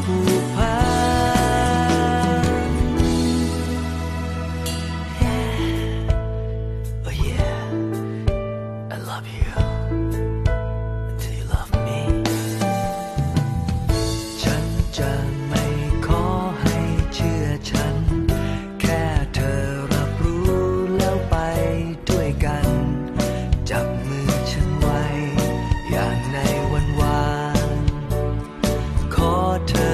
ผูกพัน Yeah. Oh yeah, I love you until you love me ฉันจะไม่ขอให้เชื่อฉันแค่เธอรับรู้แล้วไปด้วยกันจับมือฉันไว้อย่างในวันวานขอเธอ